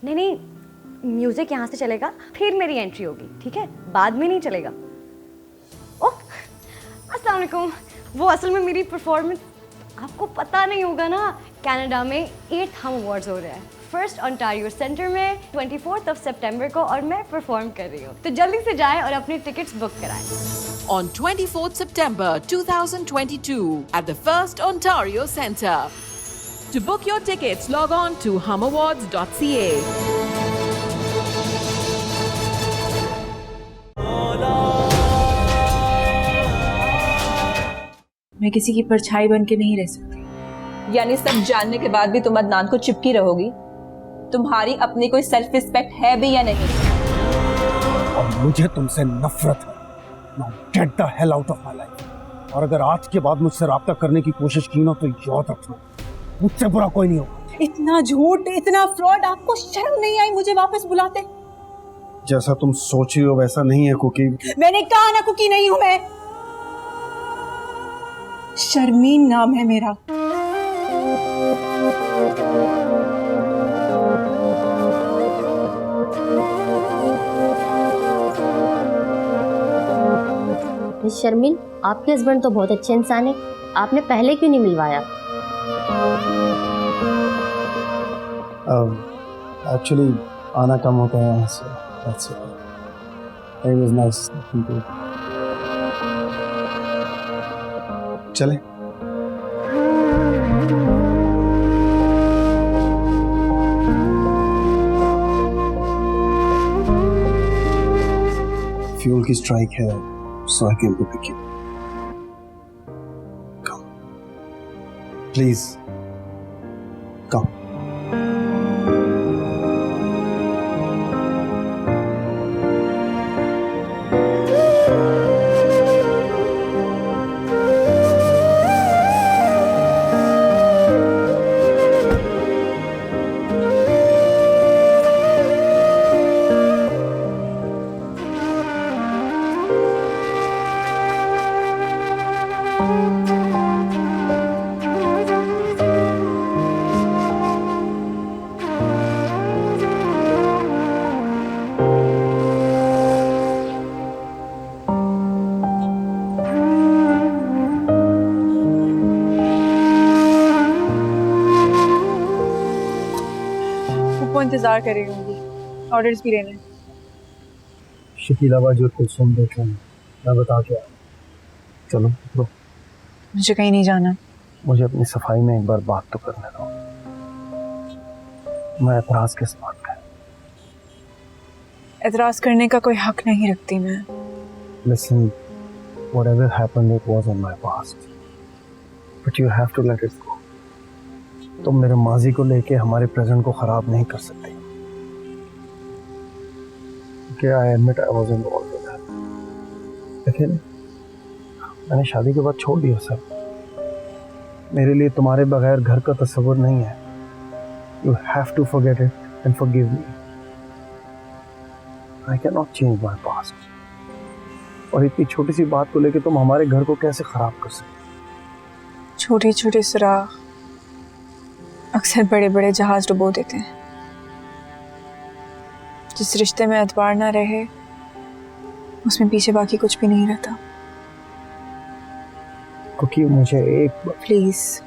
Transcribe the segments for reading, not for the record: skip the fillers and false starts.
नहीं नहीं, म्यूजिक यहाँ से चलेगा, फिर मेरी एंट्री होगी, ठीक है? बाद में नहीं चलेगा। ओह, अस्सलाम वालेकुम। वो असल में मेरी परफॉर्मेंस आपको पता नहीं होगा ना, कनाडा में 8th हम अवार्ड्स हो रहा है, फर्स्ट ओंटारियो सेंटर में 24 सितंबर को, और मैं परफॉर्म कर रही हूँ। तो जल्दी से जाएं और अपनी टिकट्स बुक कराएं। On 24th September 2022 at the First Ontario Centre. To book your tickets, log on to humawards.ca. मैं किसी की परछाई बन के नहीं रह सकती। यानी सब जानने के बाद भी तुम अदनान को चिपकी रहोगी? तुम्हारी अपनी कोई सेल्फ रिस्पेक्ट है भी या नहीं? और मुझे तुमसे नफरत है। Now get the hell out of my life. और अगर आज के बाद मुझसे राब्ता करने की कोशिश की ना तो याद रखना, मुझसे बुरा कोई नहीं होगा। इतना झूठ, इतना फ्रॉड, आपको शर्म नहीं आई मुझे वापस बुलाते? जैसा तुम सोच रही हो वैसा नहीं है कुकी। मैंने कहा ना कुकी नहीं हूं मैं। शर्मीन नाम है मेरा। मिस शर्मीन, आपके हस्बैंड तो बहुत अच्छे इंसान है, आपने पहले क्यों नहीं मिलवाया? एक्चुअली आना कम होता है यहाँ से। That's it. It was nice talking to you. चले। फ्यूल की स्ट्राइक है, so I came to pick you. Come. Please. Come. इंतजार कर रही होंगी, ऑर्डर्स भी लेने। शकीला बाजी और कुलसुम देख लें, मैं बता के आया। चलो उतरो। मुझे कहीं नहीं जाना। मुझे अपनी सफाई में एक बार बात तो करने दो। मैं एतराज किस बात का? एतराज करने का कोई हक नहीं रखती मैं। Listen, whatever happened, it was in my past. But you have to let it go. तुम मेरे माजी को लेके हमारे प्रेजेंट को खराब नहीं कर सकते। Okay, I admit I was involved with that. लेकिन मैंने शादी के बाद छोड़ दिया सब। मेरे लिए तुम्हारे बगैर घर का तस्वुर नहीं है। You have to forget it and forgive me. I cannot change my past. और इतनी छोटी सी बात को लेके तुम हमारे घर को कैसे खराब कर सकते? छोटे छोटे सुराख अक्सर बड़े बड़े जहाज डुबो देते हैं। जिस रिश्ते में एतबार ना रहे उसमें पीछे बाकी कुछ भी नहीं रहता। क्योंकि मुझे एक प्लीज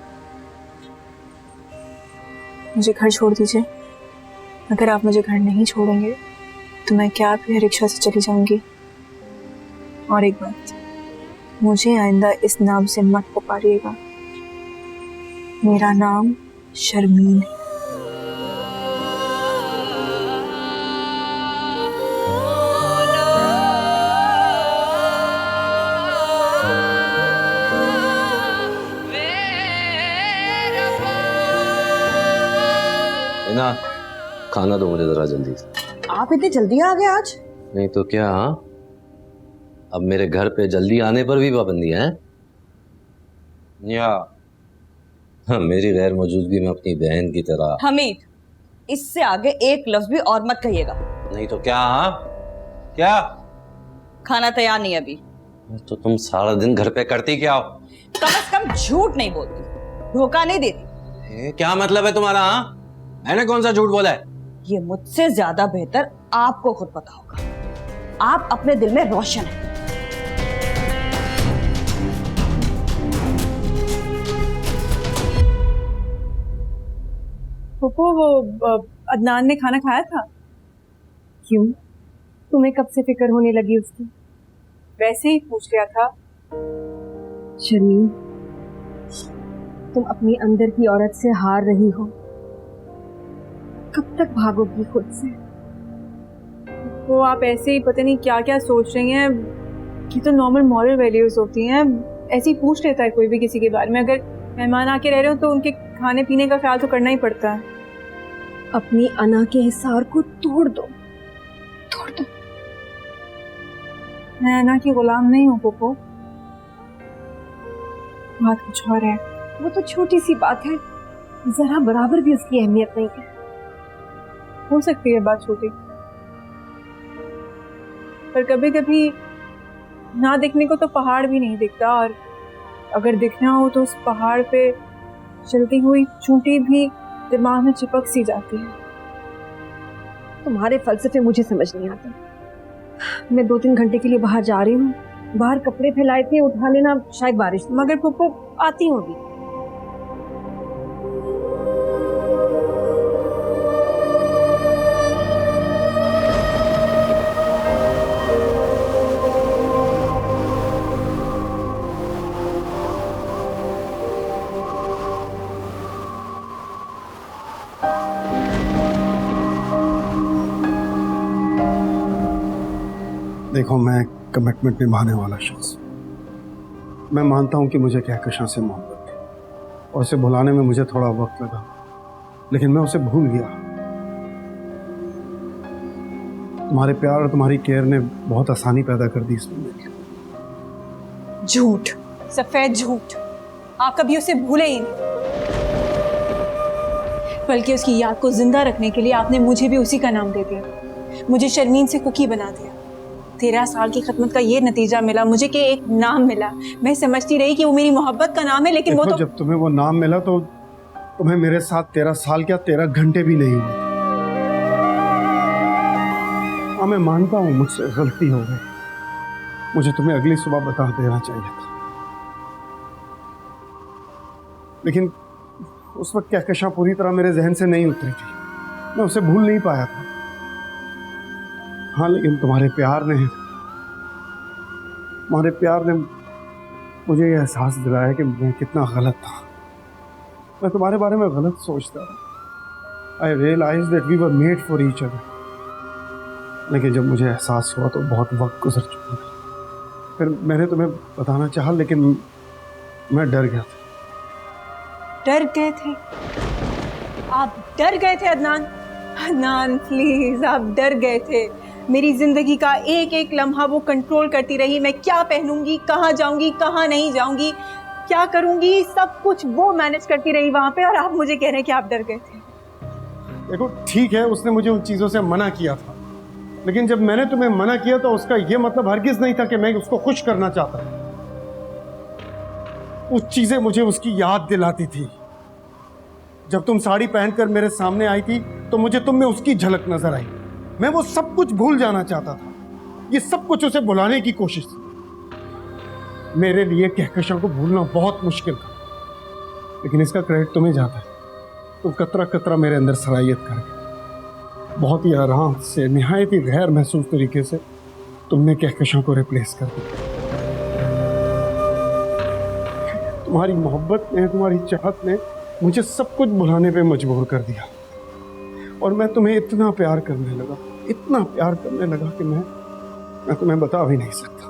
मुझे घर छोड़ दीजिए। अगर आप मुझे घर नहीं छोड़ेंगे तो मैं कैब या रिक्शा से चली जाऊंगी। और एक बात, मुझे आइंदा इस नाम से मत पुकारिएगा। मेरा नाम शर्मीन है। ना खाना दो मुझे जरा जल्दी से। आप इतनी जल्दी आ गए आज? नहीं तो क्या, अब मेरे घर पे जल्दी आने पर भी पाबंदी है या मेरी गैर मौजूदगी में अपनी बहन की तरह। हमीद, इससे आगे एक लफ्ज भी और मत कहिएगा। नहीं तो क्या? क्या खाना तैयार नहीं अभी। तो तुम सारा दिन घर पे करती क्या हो? कम से कम झूठ नहीं बोलती, धोखा नहीं देती। क्या मतलब है तुम्हारा? मैंने कौन सा झूठ बोला है? ये मुझसे ज्यादा बेहतर आपको खुद पता होगा। आप अपने दिल में रोशन हैं। पप्पू, वो अदनान ने खाना खाया था? क्यों, तुम्हें कब से फिक्र होने लगी उसकी? वैसे ही पूछ लिया था। शर्मीन, तुम अपनी अंदर की औरत से हार रही हो। कब तक भागोगी खुद से? वो आप ऐसे ही पता नहीं क्या क्या सोच रही हैं। ये तो नॉर्मल मॉरल वैल्यूज होती हैं। ऐसे ही पूछ लेता है कोई भी किसी के बारे में। अगर मेहमान आके रह रहे हो तो उनके खाने पीने का ख्याल तो करना ही पड़ता है। अपनी अना के हिसार को तोड़ दो, तोड़ दो। मैं अना की गुलाम नहीं हूँ पप्पू। बात कुछ और है। वो तो छोटी सी बात है, जरा बराबर भी उसकी अहमियत नहीं है। हो सकती है बात छोटी, पर कभी कभी ना दिखने को तो पहाड़ भी नहीं दिखता, और अगर दिखना हो तो उस पहाड़ पे चलती हुई चूंटी भी दिमाग में चिपक सी जाती है। तुम्हारे फलसफे मुझे समझ नहीं आते। मैं 2-3 घंटे के लिए बाहर जा रही हूँ। बाहर कपड़े फैलाए थे, उठा लेना, शायद बारिश। मगर पप्पू आती होगी। देखो, मैं कमिटमेंट निभाने वाला शख्स हूं। मैं मानता हूं कि मुझे कहकशां से मोहब्बत थी और उसे भुलाने में मुझे थोड़ा वक्त लगा, लेकिन मैं उसे भूल गया। तुम्हारे प्यार और तुम्हारी केयर ने बहुत आसानी पैदा कर दी इसमें मेरे लिए। झूठ, सफेद झूठ। आप कभी उसे भूले ही नहीं, बल्कि उसकी याद को जिंदा रखने के लिए आपने मुझे भी उसी का नाम दे दिया। मुझे शर्मीन से कुकी बना दिया। 13 साल की खिदमत का ये नतीजा मिला मुझे कि एक नाम मिला। मैं समझती रही कि वो मेरी मोहब्बत का नाम है, लेकिन वो तो जब तुम्हें वो नाम मिला तो तुम्हें मेरे साथ 13 साल क्या 13 घंटे भी नहीं हुए। हाँ, मैं मानता हूँ मुझसे गलती हो गई। मुझे तुम्हें अगली सुबह बता देना चाहिए था, लेकिन उस वक्त कहकशां पूरी तरह मेरे जहन से नहीं उतरी थी। मैं उसे भूल नहीं पाया था। हाँ, लेकिन तुम्हारे प्यार ने मुझे यह एहसास दिलाया कि मैं कितना गलत था। मैं तुम्हारे बारे में गलत सोचता था। I realise that we were made for each other. लेकिन जब मुझे एहसास हुआ तो बहुत वक्त गुजर चुका था। फिर मैंने तुम्हें बताना चाहा, लेकिन मैं डर गया था। डर गए थे? आप डर गए थे अदनान? अदनान प्लीज, आप डर गए थे। मेरी जिंदगी का एक एक लम्हा वो कंट्रोल करती रही। मैं क्या पहनूंगी, कहाँ जाऊंगी, कहाँ नहीं जाऊंगी, क्या करूंगी, सब कुछ वो मैनेज करती रही वहां पे, और आप मुझे कह रहे हैं कि आप डर गए थे। देखो, ठीक है, उसने मुझे उन चीजों से मना किया था, लेकिन जब मैंने तुम्हें मना किया तो उसका यह मतलब हरगिज नहीं था कि मैं उसको खुश करना चाहता। वो चीजें मुझे उसकी याद दिलाती थी। जब तुम साड़ी पहनकर मेरे सामने आई थी तो मुझे तुम में उसकी झलक नजर आई। मैं वो सब कुछ भूल जाना चाहता था। ये सब कुछ उसे भुलाने की कोशिश थी। मेरे लिए कहकशां को भूलना बहुत मुश्किल था, लेकिन इसका क्रेडिट तुम्हें जाता है। तुम कतरा कतरा मेरे अंदर सराहियत करके बहुत ही आराम से, निहायत ही गैर महसूस तरीके से तुमने कहकशां को रिप्लेस कर दिया। तुम्हारी मोहब्बत ने, तुम्हारी चाहत ने मुझे सब कुछ भुलाने पे मजबूर कर दिया, और मैं तुम्हें इतना प्यार करने लगा कि मैं तुम्हें बता भी नहीं सकता।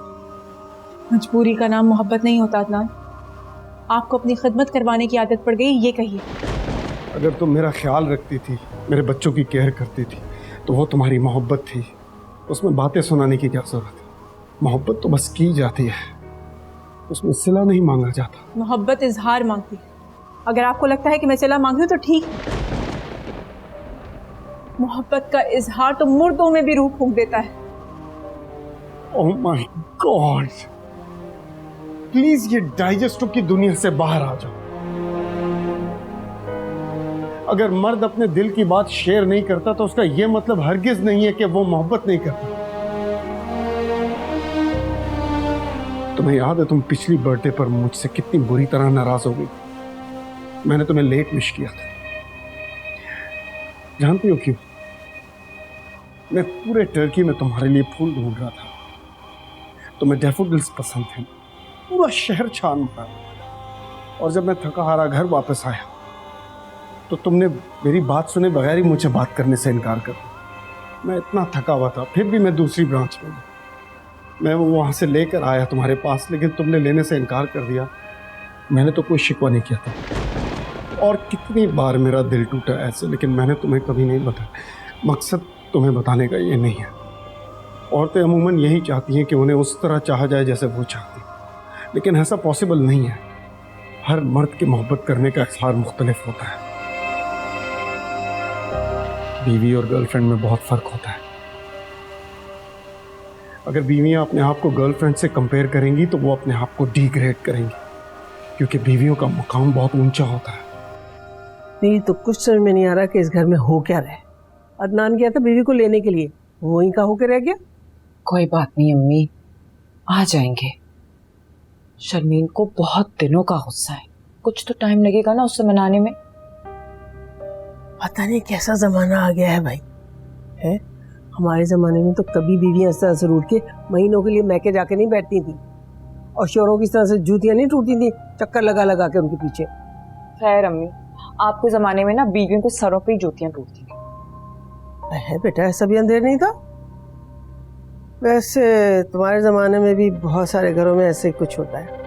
मजबूरी का नाम मोहब्बत नहीं होता अदनान। आपको अपनी खिदमत करवाने की आदत पड़ गई, ये कहिए। अगर तुम मेरा ख्याल रखती थी, मेरे बच्चों की केयर करती थी, तो वो तुम्हारी मोहब्बत थी। उसमें बातें सुनाने की क्या जरूरत है? मोहब्बत तो बस की जाती है, उसमें सिला नहीं मांगा जाता। मोहब्बत इजहार मांगती है। अगर आपको लगता है कि मैं सिला मांग रही हूँ तो ठीक है। मोहब्बत का इजहार तो मुर्दों में भी रूह फूंक देता है। ओह माय गॉड, प्लीज ये डाइजेस्टो की दुनिया से बाहर आ जाओ। अगर मर्द अपने दिल की बात शेयर नहीं करता तो उसका यह मतलब हरगिज नहीं है कि वो मोहब्बत नहीं करता। तुम्हें याद है तुम पिछली बर्थडे पर मुझसे कितनी बुरी तरह नाराज हो गई? मैंने तुम्हें लेट विश किया था। जानती हो क्यों? मैं पूरे टर्की में तुम्हारे लिए फूल ढूंढ रहा था। तुम्हें डैफोडिल्स पसंद थे। पूरा शहर छान मारा और जब मैं थका हारा घर वापस आया तो तुमने मेरी बात सुने बगैर ही मुझे बात करने से इनकार कर दिया। मैं इतना थका हुआ था, फिर भी मैं दूसरी ब्रांच में मैं वो वहाँ से लेकर आया तुम्हारे पास, लेकिन तुमने लेने से इनकार कर दिया। मैंने तो कोई शिकवा नहीं किया था। और कितनी बार मेरा दिल टूटा ऐसे, लेकिन मैंने तुम्हें कभी नहीं बताया। मकसद तुम्हें बताने का ये नहीं है। औरतें अमूमन यही चाहती हैं कि उन्हें उस तरह चाहा जाए जैसे वो चाहती, लेकिन ऐसा पॉसिबल नहीं है। हर मर्द की मोहब्बत करने का इज़हार मुख्तलिफ होता है। बीवी और गर्लफ्रेंड में बहुत फ़र्क होता है। अगर बीवियां अपने आप को गर्लफ्रेंड से कंपेयर करेंगी तो वो अपने आप को डिग्रेड करेंगी, क्योंकि बीवियों का मुकाम बहुत ऊंचा होता है। नहीं तो कुछ समझ में नहीं आ रहा कि इस घर में हो क्या रहा है। अदनान गया था बीवी को लेने के लिए, वहीं का होकर रह गया। कोई बात नहीं अम्मी, आ जाएंगे। शर्मीन को बहुत दिनों का गुस्सा है, कुछ तो टाइम लगेगा ना उससे मनाने में। पता नहीं कैसा जमाना आ गया है भाई, है? हमारे ज़माने में तो कभी बीवियाँ इस तरह से रूठ के महीनों के लिए मैके जाके नहीं बैठती थी, और शोरों की इस तरह से जूतियाँ नहीं टूटती थी चक्कर लगा लगा के उनके पीछे। खैर अम्मी, आपके ज़माने में ना बीवियों के सरों पे ही जूतियाँ टूटती थी। है बेटा, ऐसा भी अंधेर नहीं था। वैसे तुम्हारे ज़माने में भी बहुत सारे घरों में ऐसे ही कुछ होता है।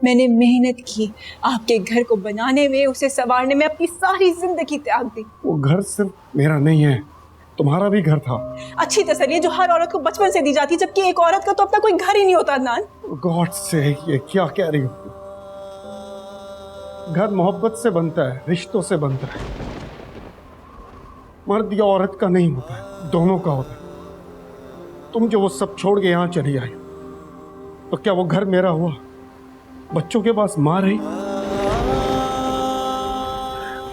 मैंने मेहनत की आपके घर को बनाने में, उसे संवारने में अपनी सारी जिंदगी त्याग दी। वो घर सिर्फ मेरा नहीं है, तुम्हारा भी घर था। अच्छी तसल्ली जो हर औरत को बचपन से दी जाती, जबकि एक औरत का तो अपना कोई घर ही नहीं होता। अदनान, गॉड से ये क्या कह रही हो? घर मोहब्बत से बनता है, रिश्तों से बनता है। मर्द या औरत का नहीं होता है, दोनों का होता है। तुम जो वो सब छोड़ के यहाँ चली आई, तो क्या वो घर मेरा हुआ? बच्चों के पास माँ रही?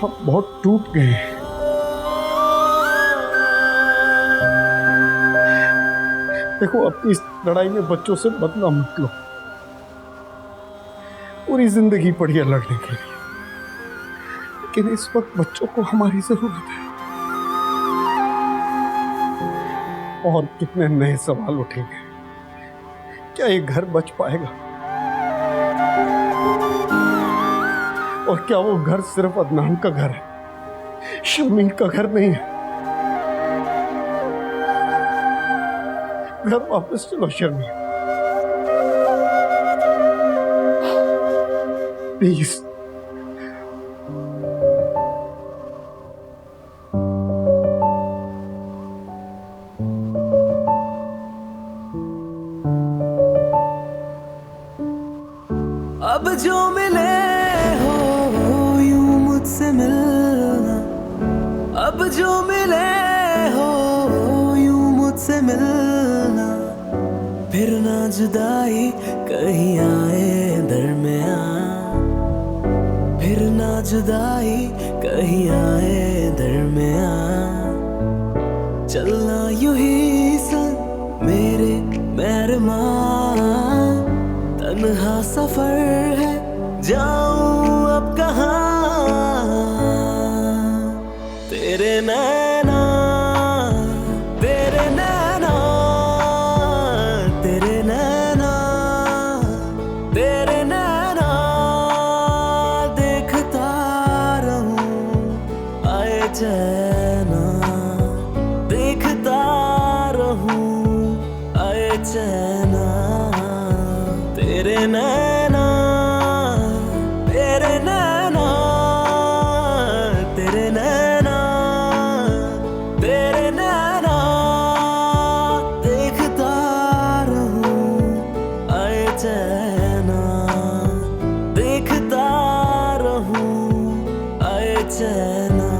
हम बहुत टूट गए हैं। देखो, अपनी इस लड़ाई में बच्चों से बदला मत लो। पूरी जिंदगी पड़ी है लड़ने के लिए, लेकिन इस वक्त बच्चों को हमारी जरूरत है। और कितने नए सवाल उठेंगे। क्या ये घर बच पाएगा? और क्या वो घर सिर्फ अदनान का घर है, शर्मीन का घर नहीं है? घर वापस चलो शर्मीन, प्लीज। अब जो मिले हो यूं मुझसे मिलना, अब जो मिले हो यूं मुझसे मिलना, फिर ना जुदाई कहीं आए दरमियां, फिर ना जुदाई कहीं आए दरमियां। चलना यूं ही संग मेरे मेहरबान, तन्हा सफर है जाऊं अब कहाँ। तेरे नैना तेरे नैना तेरे नैना तेरे नैना, देखता रहूं आए चैना, देखता रहूं आए चैना। तेरे नैना तेरे नैना तेरे नैना तेरे नैना, देखता रहूं आए चैना, देखता रहूं आए चैना।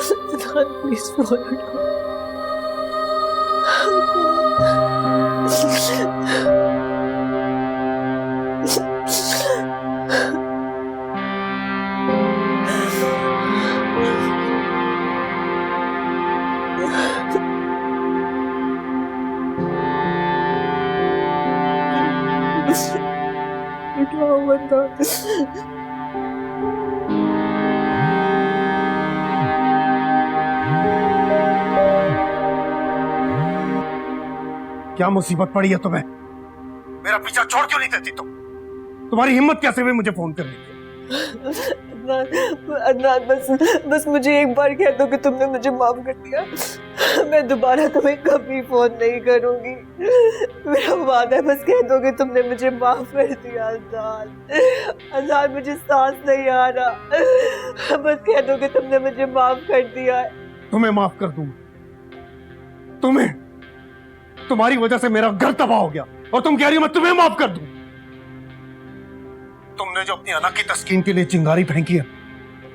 प्लीज फोन उठाओ। उठाओ बंदा। क्या मुसीबत पड़ी है तुम्हें? मेरा पीछा छोड़ क्यों नहीं देती तुम? तुम्हारी हिम्मत कैसे हुई मुझे फोन करने की? अदनान बस मुझे एक बार कह दो कि तुमने मुझे माफ कर दिया, मैं दोबारा तुम्हें कभी फोन नहीं करूंगी। मेरा वादा है, बस कह दो कि तुमने मुझे माफ कर दिया। अदनान मुझे सांस नहीं आ रहा, बस कह दो कि तुमने मुझे माफ कर दिया है। तुम्हें माफ कर दूंगा? तुम्हें? तुम्हारी वजह से मेरा घर तबाह हो गया और तुम कह रही हो मैं तुम्हें माफ कर दूं? तुमने जो अपनी अना की तस्कीन के लिए चिंगारी फेंकी है,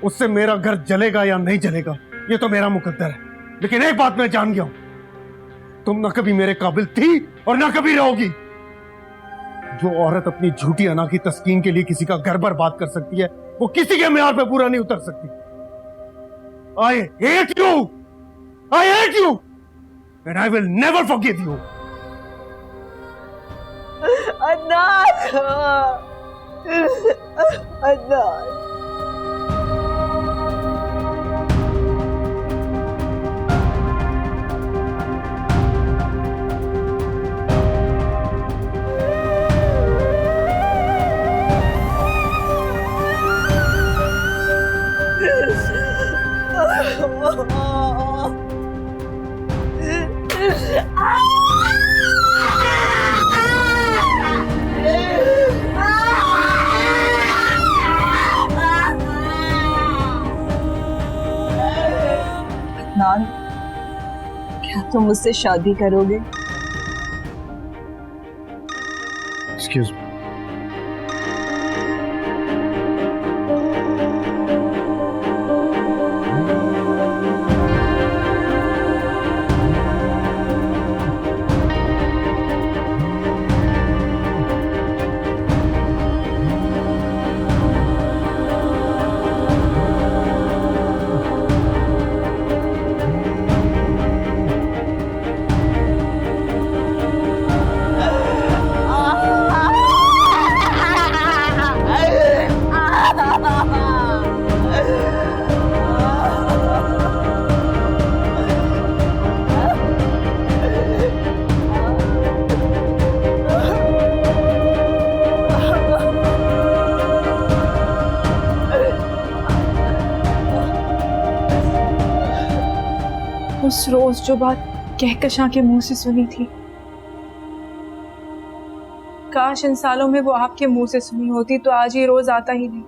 उससे मेरा घर जलेगा या नहीं जलेगा ये तो मेरा मुकद्दर है, लेकिन एक बात मैं जान गया हूं, तुम ना कभी मेरे काबिल थी और ना कभी रहोगी। जो औरत अपनी झूठी अना की तस्कीन के लिए किसी का घर बर्बाद कर सकती है, वो किसी के म्यार पे पूरा नहीं उतर सकती। I hate you! I hate you! And I will never forgive you. Adnan, Adnan. Adnan, क्या तुम मुझसे शादी करोगे? Excuse me. उस रोज जो बात कहकशां के मुंह से सुनी थी, काश इन सालों में वो आपके मुंह से सुनी होती तो आज ये रोज आता ही नहीं।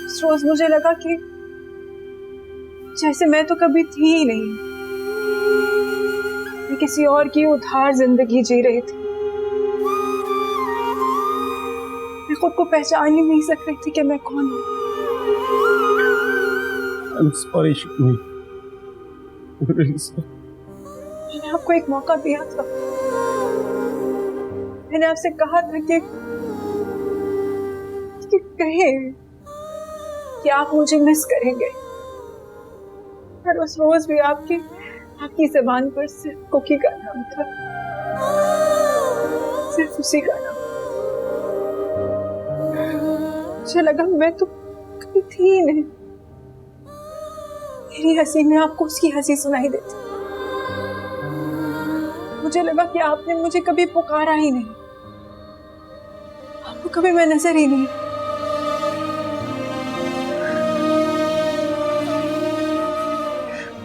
उस रोज मुझे लगा कि जैसे मैं तो कभी थी ही नहीं, मैं किसी और की उधार जिंदगी जी रही थी। मैं खुद को पहचान ही नहीं सक रही थी कि मैं कौन हूँ। I'm sorry, Shikmi. Really sorry. मैंने आपको एक मौका दिया था, मैंने आपसे कहा था कि कहें कि आप मुझे मिस करेंगे, पर उस रोज भी आपकी ज़बान पर सिर्फ कुकी का नाम था, सिर्फ उसी का नाम। मुझे लगा मैं तो कभी थी ही नहीं, मेरी हंसी में आपको उसकी हंसी सुनाई देती। मुझे लगा कि आपने मुझे कभी पुकारा ही नहीं, आपको कभी मैं नजर ही नहीं।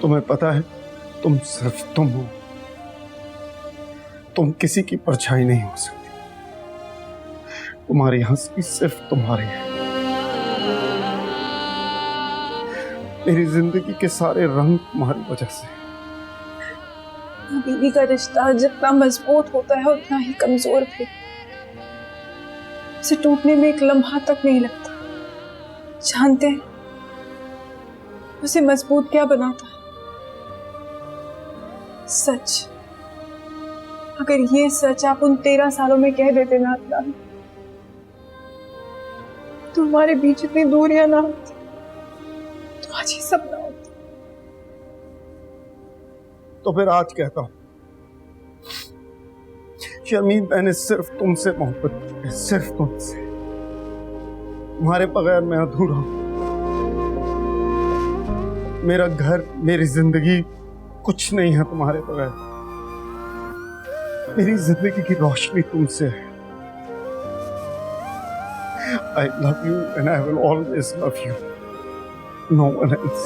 तुम्हें पता है, तुम सिर्फ तुम हो, तुम किसी की परछाई नहीं हो सकती। तुम्हारी हंसी सिर्फ तुम्हारी है। मेरी जिंदगी के सारे रंग तुम्हारी वजह से। बीवी का रिश्ता जितना मजबूत होता है उतना ही कमजोर भी। उसे टूटने में एक लम्हा तक नहीं लगता। जानते हैं उसे मजबूत क्या बनाता है? सच। अगर ये सच आप उन 13 सालों में कह देते ना अदनान, तो हमारे बीच इतनी दूरियां ना होती, तो आज ये सब ना होता। तो फिर आज कहता हूं शर्मीन, मैंने सिर्फ तुमसे मोहब्बत की है, सिर्फ तुमसे। तुम्हारे बगैर मैं अधूरा हूं। मेरा घर, मेरी जिंदगी कुछ नहीं है तुम्हारे बगैर। मेरी जिंदगी की रोशनी तुमसे है। I love you and I will always love you. No one else.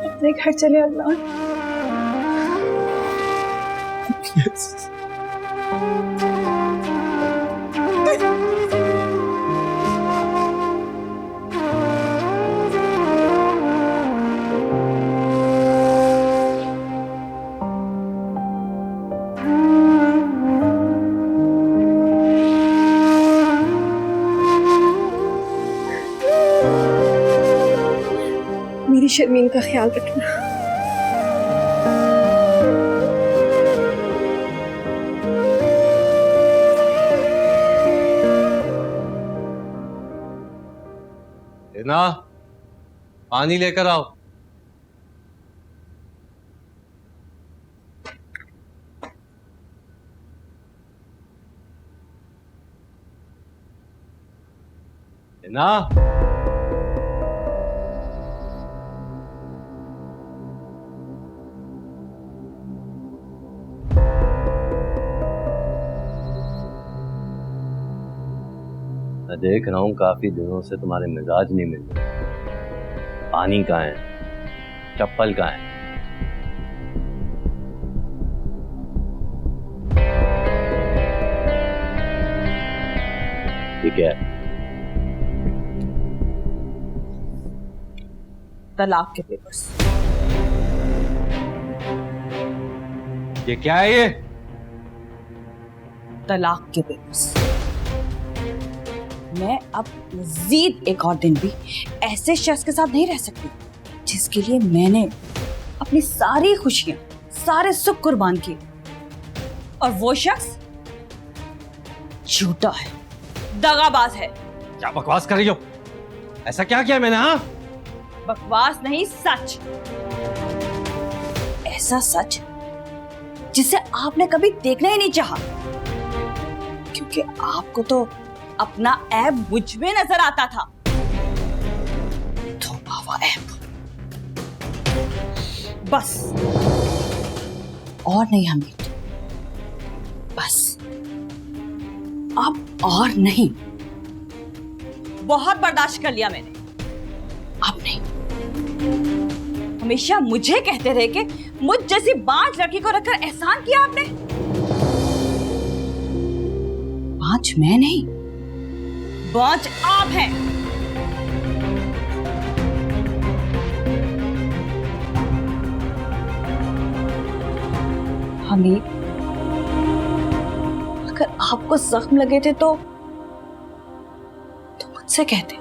अपने घर चले अदनान। Yes. मेरी शर्मीन का ख्याल रखना। ना पानी लेकर आओ। ना मैं देख रहा हूं काफी दिनों से तुम्हारे मिजाज नहीं मिल रहे। पानी कहाँ है, चप्पल कहाँ है? ठीक है, तलाक के पेपर्स। ये क्या है? ये तलाक के पेपर्स। मैं अब मजीद एक और दिन भी ऐसे शख्स के साथ नहीं रह सकती जिसके लिए मैंने अपनी सारी खुशियां, सारे सुख कुर्बान किए, और वो शख्स झूठा है, दगाबाज है। क्या बकवास कर रही हो? ऐसा क्या किया मैंने? हाँ, बकवास नहीं, सच। ऐसा सच जिसे आपने कभी देखना ही नहीं चाहा, क्योंकि आपको तो अपना ऐब मुझ में नजर आता था। तौबा व ऐब। बस और नहीं हमीद, बस अब और नहीं। बहुत बर्दाश्त कर लिया मैंने, अब नहीं। हमेशा मुझे कहते रहे कि मुझ जैसी बांझ लड़की को रखकर एहसान किया आपने। बांझ मैं नहीं, बांझ आप हैं। हमीद, अगर आपको जख्म लगे थे तो मुझसे कहते।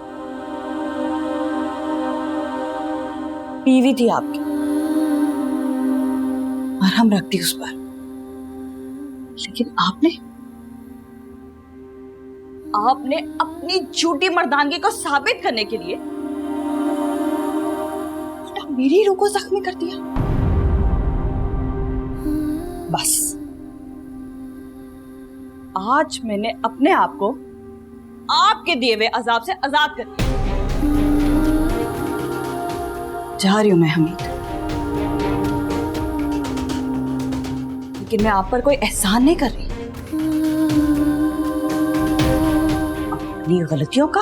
बीवी थी आपकी, मरहम रखती उस पर, लेकिन आपने अपनी झूठी मर्दानगी को साबित करने के लिए मेरी रूह को जख्मी कर दिया। बस आज मैंने अपने आप को आपके दिए हुए अजाब से आजाद कर दिया। जा रही हूं मैं हमीद, लेकिन मैं आप पर कोई एहसान नहीं कर रही। अपनी गलतियों का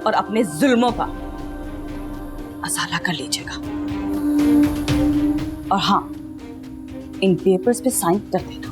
और अपने जुल्मों का असाला कर लीजिएगा। और हाँ, इन पेपर्स पे साइन कर देना।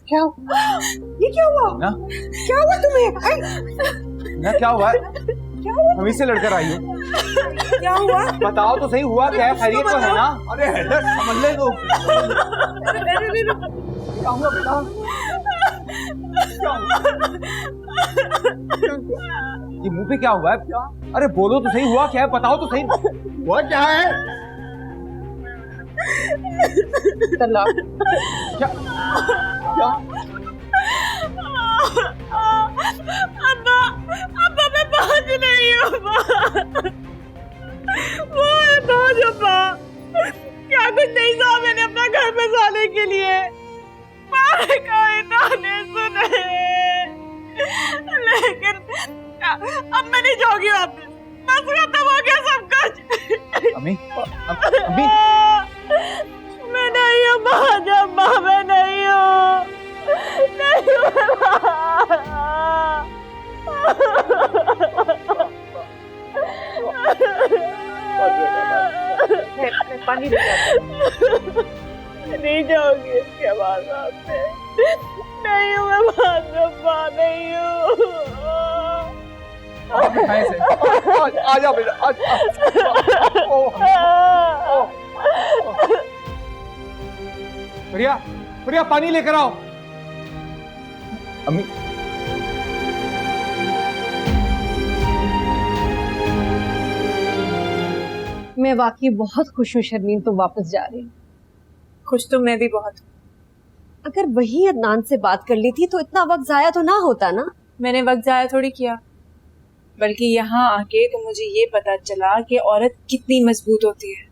क्या ये क्या हुआ ना? क्या हुआ तुम्हें? ना क्या हुआ? क्या हुआ? हमें से लड़कर आई हो। क्या हुआ? बताओ तो सही, हुआ क्या है? खैरियत तो है ना? अरे हेडर समझ ले तो। क्या हुआ बेटा? ये मुंह पे क्या हुआ है? अरे बोलो तो सही, हुआ क्या है? बताओ तो सही, हुआ क्या है? तलाक। क्या क्या? अब्बा अब्बा मैं पहुंच नहीं हूँ। वो है पहुंच अब्बा। क्या कुछ नहीं कहा मैंने अपना घर बसाने के लिए। मारे कायनाने सुने, लेकिन अब मैं नहीं जाऊंगी वापस। बस खत्म हो गया सब कुछ। अम्मी अम्मी मैं नहीं हूँ पहुंच अब्बा, मैं नहीं हूँ, नहीं हूँ मैं पानी लेके आता हूँ। नहीं जाऊंगी इसके बाद आपसे। नहीं हूँ मैं पहुंच अब्बा, नहीं हूँ। आजा बेटा, प्रिया प्रिया पानी लेकर आओ। अम्मी मैं वाकई बहुत खुश हूँ शर्मीन, तुम वापस जा रही हो। खुश तो मैं भी बहुत हूँ। अगर वही अदनान से बात कर ली थी तो इतना वक्त जाया तो ना होता ना। मैंने वक्त जाया थोड़ी किया, बल्कि यहाँ आके तो मुझे ये पता चला कि औरत कितनी मजबूत होती है।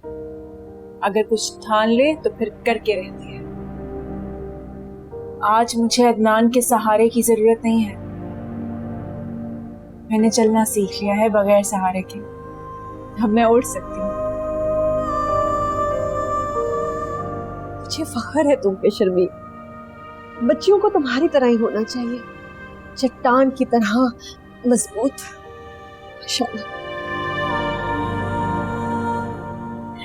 अगर कुछ ठान ले तो फिर करके रहती है। आज मुझे अदनान के सहारे की जरूरत नहीं है। मैंने चलना सीख लिया है बगैर सहारे के। अब मैं उड़ सकती हूँ। मुझे फख्र है तुम पे शर्मीन। बच्चियों को तुम्हारी तरह ही होना चाहिए, चट्टान की तरह मजबूत। माशाअल्लाह।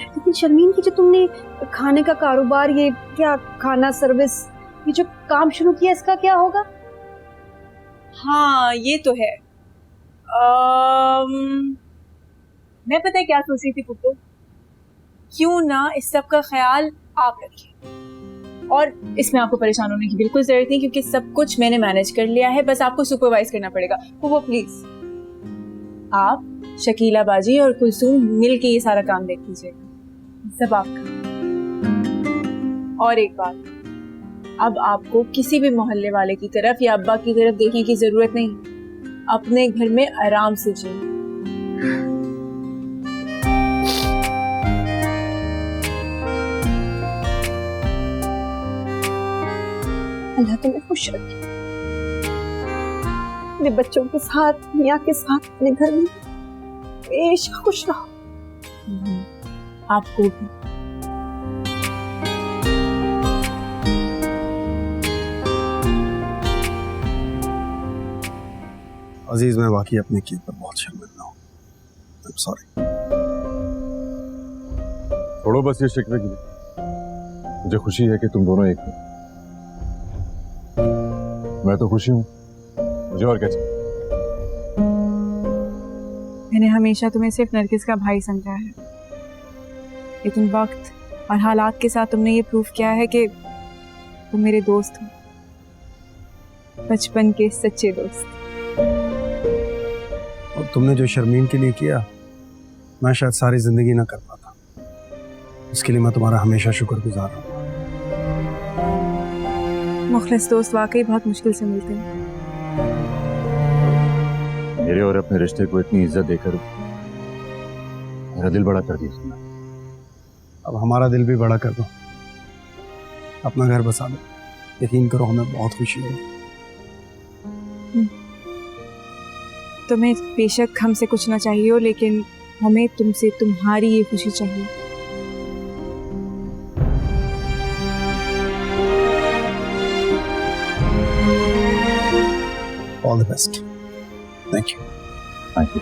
लेकिन शर्मीन की जो तुमने खाने का कारोबार, ये क्या खाना सर्विस, ये जो काम शुरू किया, इसका क्या होगा? हाँ ये तो है। मैं पता है क्या सोच रही थी पुप्पो, क्यों ना इस सब का ख्याल आप रखिए। और इसमें आपको परेशान होने की बिल्कुल जरूरत नहीं, क्योंकि सब कुछ मैंने मैनेज कर लिया है। बस आपको सुपरवाइज करना पड़ेगा। पुप्पो प्लीज, आप शकीला बाजी और कुलसूम मिल के ये सारा काम देख लीजिएगा, सब आपका। और एक बात, अब आपको किसी भी मोहल्ले वाले की तरफ या अब्बा की तरफ देखने की जरूरत नहीं। अपने घर में आराम से जिए। अल्लाह तुम्हें खुश रखे। अपने बच्चों के साथ, मियाँ के साथ, अपने घर में हमेशा खुश रहो। आपको भी। अजीज, मैं वाकई अपने किए पर बहुत शर्मिंदा हूँ। सॉरी। छोड़ो बस ये शिकवे के लिए। मुझे खुशी है कि तुम दोनों एक हो। मैं तो खुशी हूँ, मुझे और क्या चाहिए। मैंने हमेशा तुम्हें सिर्फ नरगिस का भाई समझा है, लेकिन वक्त और हालात के साथ तुमने ये प्रूफ किया है कि तुम मेरे दोस्त हो, बचपन के सच्चे दोस्त। और तुमने जो शर्मीन के लिए किया, मैं शायद सारी जिंदगी ना कर पाता। इसके लिए मैं तुम्हारा हमेशा शुक्रगुजार हूँ। मुखलिस दोस्त वाकई बहुत मुश्किल से मिलते हैं। मेरे और अपने रिश्ते को इतनी इज्जत देकर मेरा दिल बड़ा कर दिया तुमने। अब हमारा दिल भी बड़ा कर दो, अपना घर बसा दो। यकीन करो, हमें बहुत खुशी होगी। तुम्हें बेशक हमसे कुछ ना चाहिए हो, लेकिन हमें तुमसे तुम्हारी ये खुशी चाहिए। All the best. Thank you. Thank you.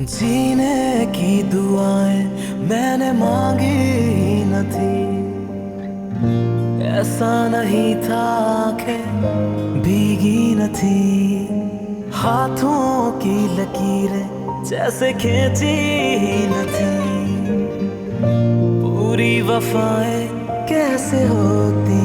जीने की दुआएं मैंने मांगी ही न थी, ऐसा नहीं था आंखें भीगी न थी, हाथों की लकीरें जैसे खींची ही न थी, पूरी वफाएं कैसे होती।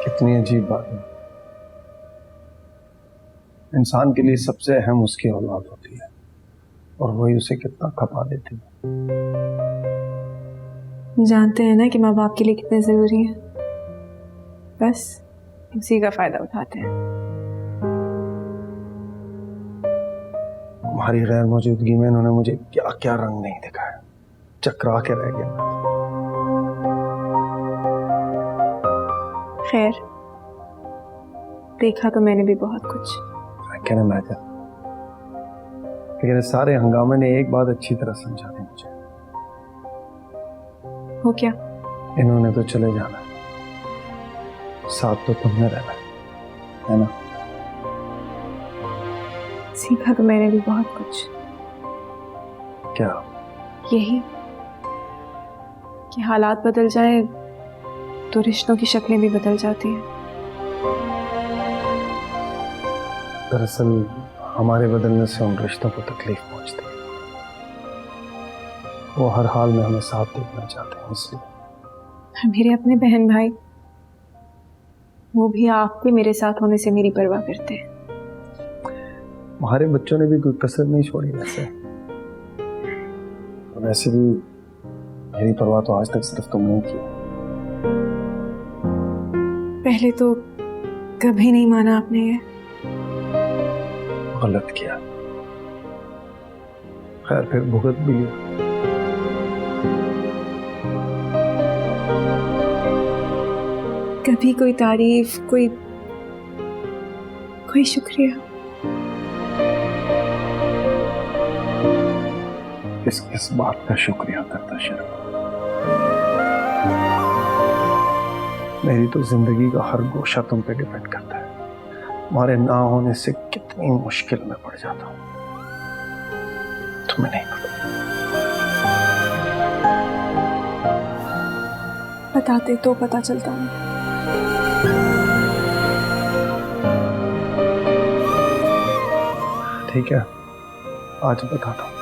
कितनी अजीब बात है, इंसान के लिए सबसे अहम उसकी औलाद होती है और वही उसे कितना खपा देती है। जानते हैं ना कि माँ बाप के लिए कितने जरूरी है, बस उसी का फायदा उठाते हैं। तुम्हारी गैर मौजूदगी में इन्होंने मुझे क्या क्या रंग नहीं दिखाया, चकरा के रह गया। खैर, देखा तो मैंने भी बहुत कुछ। I can imagine। लेकिन इस सारे हंगामे ने एक बात अच्छी तरह समझा दी मुझे। हो क्या? इन्होंने तो चले जाना है, साथ तो तुमने रहना है ना? सीखा तो मैंने भी बहुत कुछ। क्या? यही कि हालात बदल जाए तो रिश्तों की शक्लें भी बदल जाती हैं। दरअसल हमारे बदलने से उन रिश्तों को तकलीफ पहुंचती है, वो हर हाल में हमें साथ देखना चाहते हैं, इसलिए। मेरे अपने बहन भाई, वो भी आपके मेरे साथ होने से मेरी परवाह करते हैं। हमारे बच्चों ने भी कोई कसर नहीं छोड़ी वैसे। वैसे भी मेरी परवाह तो आज तक सिर्फ तुमने की। पहले तो कभी नहीं माना आपने ये। गलत किया, खैर फिर भुगत भी लिया। कभी कोई तारीफ, कोई शुक्रिया। किस बात का शुक्रिया करता शर्म। मेरी तो जिंदगी का हर गोशा तुम पे डिपेंड करता है, तुम्हारे ना होने से कितनी मुश्किल में पड़ जाता हूं, तुम्हें नहीं पता। बताते तो पता चलता है। ठीक है, आज बताता हूं।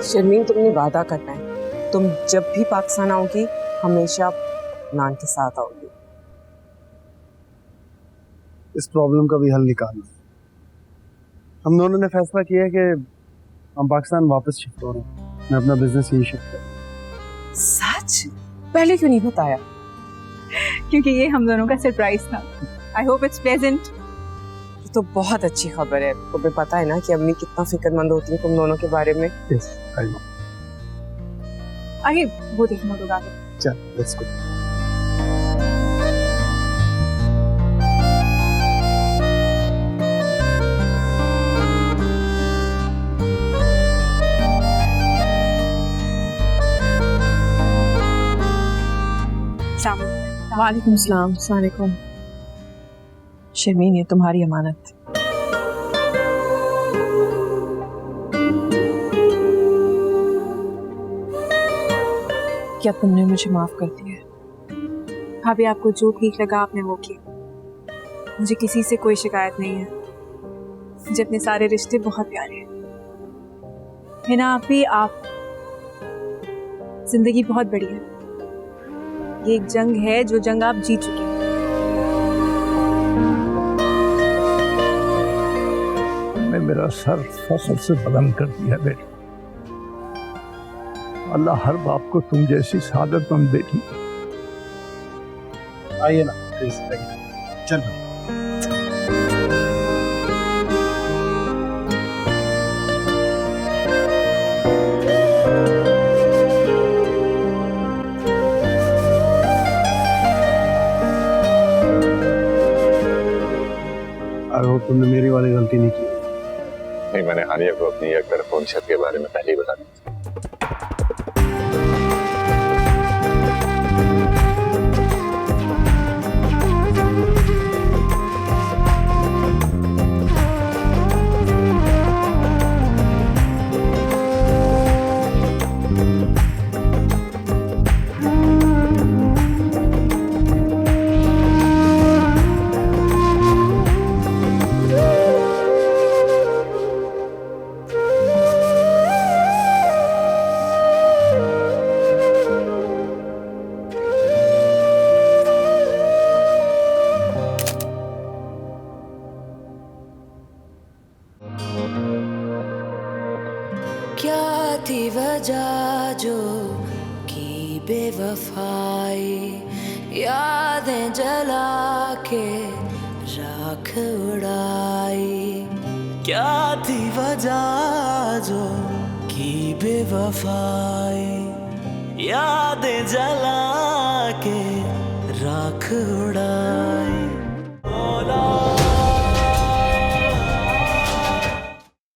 शर्मीन, तुमने वादा करना है, तुम जब भी पाकिस्तान आओगी हमेशा नान के साथ आओगी। इस प्रॉब्लम का भी हल निकालना है। हम दोनों ने फैसला किया है कि हम पाकिस्तान वापस शिफ्ट हो रहे हैं। मैं अपना बिजनेस यही शिफ्ट कर। सच? पहले क्यों नहीं बताया? क्योंकि ये हम दोनों का सरप्राइज था। I hope it's pleasant. ये तो बहुत अच्छी खबर है। तुम्हें पता है ना कि अम्मी कितना फिक्रमंद होती है तुम दोनों के बारे में। Yes, I know. आगे वो देखना होगा आगे। चल लेट्स गो। वालेकुम सलाम। अस्सलामुअलैकुम। शर्मीन, ये तुम्हारी अमानत। क्या तुमने मुझे माफ कर दिया? भाभी, आपको जो ठीक लगा आपने वो किया। मुझे किसी से कोई शिकायत नहीं है। मुझे अपने सारे रिश्ते बहुत प्यारे हैं। हिना आपी, आप जिंदगी बहुत बड़ी है। ये एक जंग है जो जंग आप जीत चुके हैं। तुमने मेरा सर फसल से बुलंद कर दिया बेटा। अल्लाह हर बाप को तुम जैसी सादतमंद बेटी। आइए ना प्लीज, चलो। तुमने मेरी वाली गलती नहीं की। नहीं, मैंने हानिया को अपनी एक तरफ फोनशेट के बारे में पहले ही बता दिया। क्या थी वजह जो की बेवफाई, यादें जला के राख उड़ाई। क्या थी वजह जो की बेवफाई, यादें जला के राख उड़ाई।